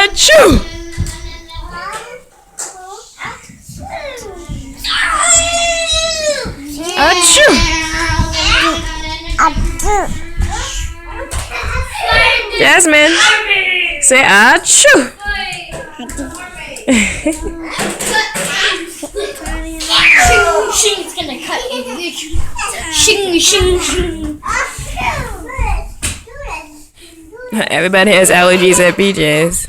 Achoo! Achoo! Jasmine, say achoo! Shing's gonna cut you. Shing, shing, shing. Everybody has allergies at BJ's.